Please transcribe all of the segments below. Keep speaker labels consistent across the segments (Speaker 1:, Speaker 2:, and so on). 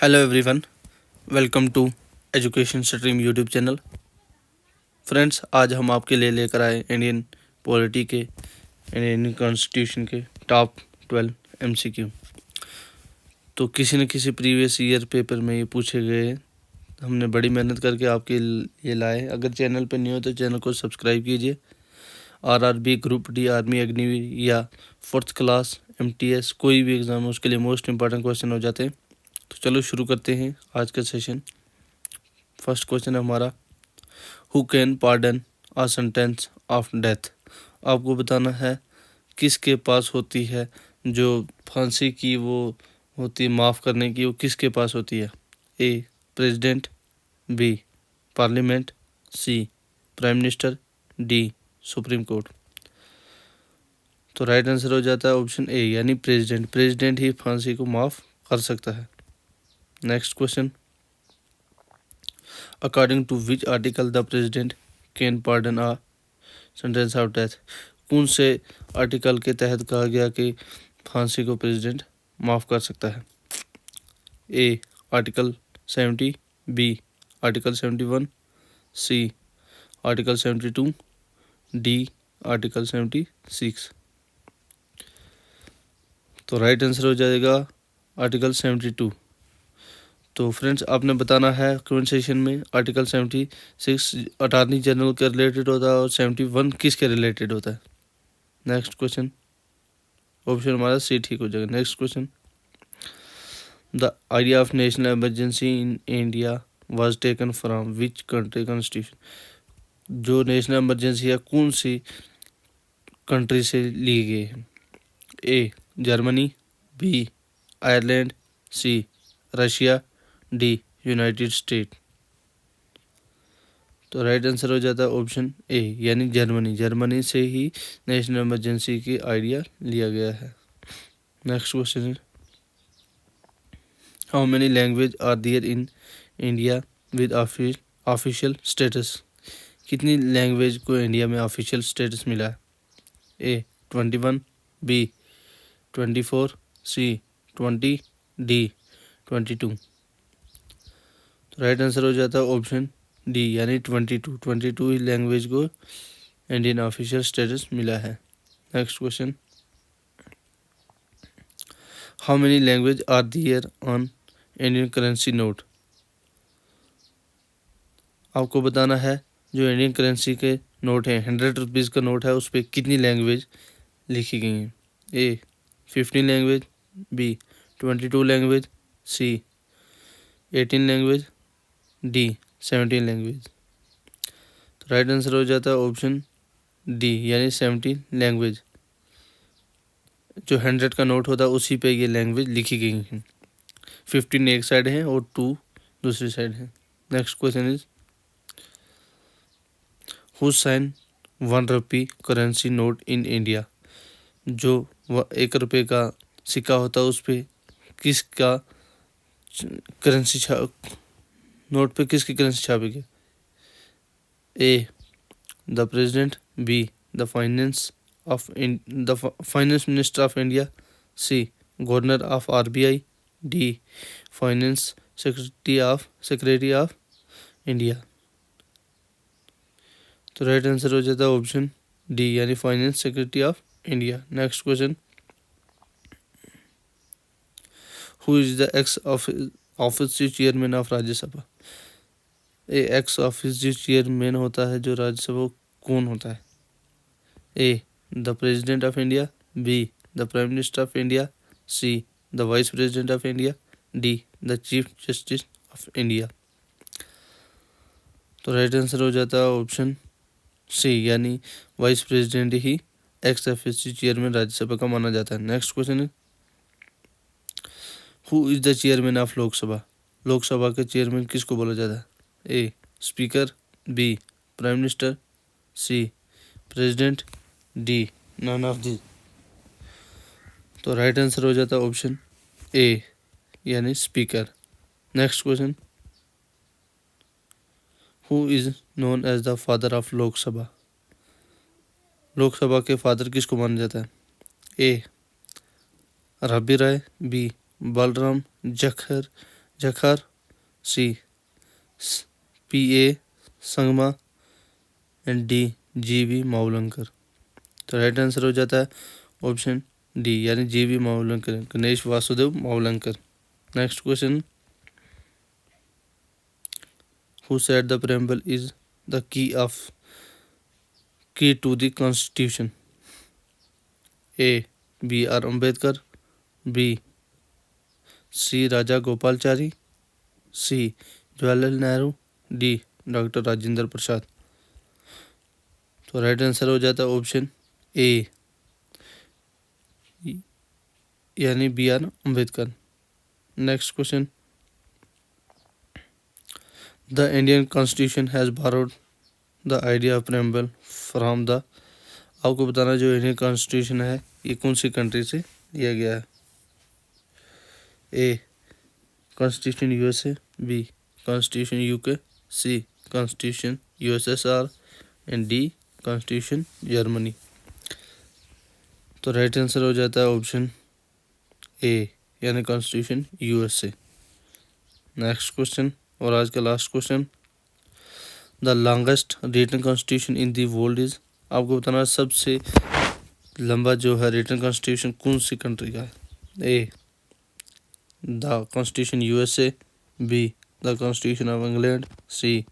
Speaker 1: Hello everyone, welcome to education stream YouTube channel. Friends, आज हम आपके लिए लेकर आए इंडियन पॉलिटी के इंडियन कॉन्स्टिट्यूशन के टॉप 12 एमसीक्यू। तो किसी न किसी प्रीवियस ईयर पेपर में ये पूछे गए हैं। हमने बड़ी मेहनत करके आपके लिए लाए। अगर चैनल पर नहीं हो तो चैनल को सब्सक्राइब कीजिए। RRB, group D, army, Agniveer या 4th क्लास एमटीएस कोई भी एग्ज़ाम है उसके लिए मोस्ट इंपॉर्टेंट क्वेश्चन हो जाते हैं। तो चलो शुरू करते हैं आज का सेशन। फर्स्ट क्वेश्चन है हमारा, who can pardon a sentence of death. आपको बताना है किसके पास होती है जो फांसी की वो होती है, माफ़ करने की, वो किसके पास होती है। A president, B parliament, C prime minister, D supreme court. तो राइट आंसर हो जाता है ऑप्शन ए यानी प्रेसिडेंट। प्रेसिडेंट ही फांसी को माफ़ कर सकता है। Next question, according to which article the president can pardon a sentence of death. कौन से आर्टिकल के तहत कहा गया कि फांसी को प्रेसिडेंट माफ़ कर सकता है। A article 70, B article 71, C article 72, D article 76। तो राइट आंसर हो जाएगा आर्टिकल 72। तो फ्रेंड्स, आपने बताना है कमेंट सेक्शन में आर्टिकल 76 अटॉर्नी जनरल के रिलेटेड होता है और 71 किसके रिलेटेड होता है। नेक्स्ट क्वेश्चन, ऑप्शन हमारा सी ठीक हो जाएगा। Next question, the idea of national emergency in India was taken from which country constitution. जो नेशनल इमरजेंसी है कौन सी कंट्री से ली गई है। A Germany, B Ireland, C Russia, D United State. तो राइट आंसर हो जाता है ऑप्शन ए यानी जर्मनी। जर्मनी से ही नेशनल इमरजेंसी की आइडिया लिया गया है। नेक्स्ट क्वेश्चन है, how many language are there in India with official status. कितनी लैंग्वेज को इंडिया में ऑफिशियल स्टेटस मिला है। ए 21, बी 24, सी 20, डी 22। तो राइट आंसर हो जाता है ऑप्शन डी यानी 22 ही लैंग्वेज को इंडियन ऑफिशियल स्टेटस मिला है। Next question, how many language are there on Indian currency note. आपको बताना है जो इंडियन करेंसी के नोट हैं, 100 रुपीज़ का नोट है, उस पर कितनी लैंग्वेज लिखी गई हैं। ए 15 लैंग्वेज, बी 22 लैंग्वेज, सी 18 लैंग्वेज, डी 17 लैंग्वेज। तो राइट आंसर हो जाता है ऑप्शन डी यानी 17 लैंग्वेज। जो 100 का नोट होता है उसी पे ये लैंग्वेज लिखी गई हैं। 15 एक साइड है और 2 दूसरी साइड है। Next question is, who sign 1 rupee currency note in India. जो 1 रुपये का सिक्का होता है उस पर किसका करेंसी नोट पे किसकी करेंसी छापेगी। A the president, B the finance minister of India, C governor of RBI, D finance secretary of India. तो राइट आंसर हो जाता है ऑप्शन डी यानी finance secretary of India. Next question, who is the ex office chairman of Rajya Sabha. Ex officio जो chairman होता है जो राज्यसभा, कौन होता है। A the president of India, B the prime minister of India, see the vice president of India, D the chief justice of India. तो right answer हो जाता है ऑप्शन सी यानी वाइस प्रेसिडेंट ही एक्स ऑफिस चेयरमैन राज्यसभा का माना जाता है। नेक्स्ट क्वेश्चन है, who is the chairman of Lok Sabha. Lok Sabha के चेयरमैन किसको बोला जाता है। A speaker, B prime minister, C president, D none of the. तो राइट आंसर हो जाता है ऑप्शन ए यानी speaker. Next question, who is known as the father of Lok Sabha. Lok Sabha के फादर किसको माना जाता है। A Ravi Rai, B Balram Jakhar, C P.A. Sangma and D G.V. Mavalankar. तो राइट आंसर हो जाता है ऑप्शन डी यानी G.V. Mavalankar, Ganesh Vasudev Mavalankar. Next question, who said the preamble is the key to the constitution? A B.R. Ambedkar, B C Rajagopalachari, C Jawaharlal Nehru, D doctor Rajendra Prasad. तो right answer हो जाता है option A यानी B.R. Ambedkar. Next question, the Indian constitution has borrowed the idea of preamble from the, आपको बताना जो Indian constitution है ये कौन सी कंट्री से लिया गया है? A constitution USA, B constitution UK, C constitution USSR and D constitution Germany. तो राइट आंसर हो जाता है ऑप्शन ए यानी कॉन्स्टिट्यूशन USA। नेक्स्ट क्वेश्चन और आज का last question, the longest written constitution in the world is, आपको बताना सबसे लंबा जो है रिटन कॉन्स्टिट्यूशन कौन सी कंट्री का है? A the constitution USA, B the constitution of England, C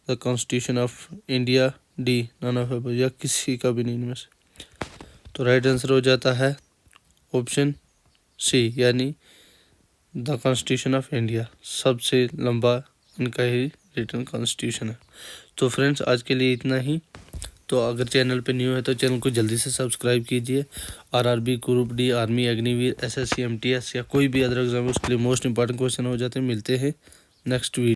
Speaker 1: the constitution of India, D none of या किसी का भी नहीं इनमें से। तो राइट आंसर हो जाता है ऑप्शन सी यानी द कॉन्स्टिट्यूशन ऑफ इंडिया, सबसे लंबा इनका ही रिटन कॉन्स्टिट्यूशन है। तो फ्रेंड्स आज के लिए इतना ही। तो अगर चैनल पे न्यू है तो चैनल को जल्दी से सब्सक्राइब कीजिए। RRB, group D, army, Agniveer, SSC, MTS या कोई भी अदर एग्जाम उसके लिए मोस्ट इंपॉर्टेंट क्वेश्चन हो जाते हैं। मिलते हैं नेक्स्ट वीडियो।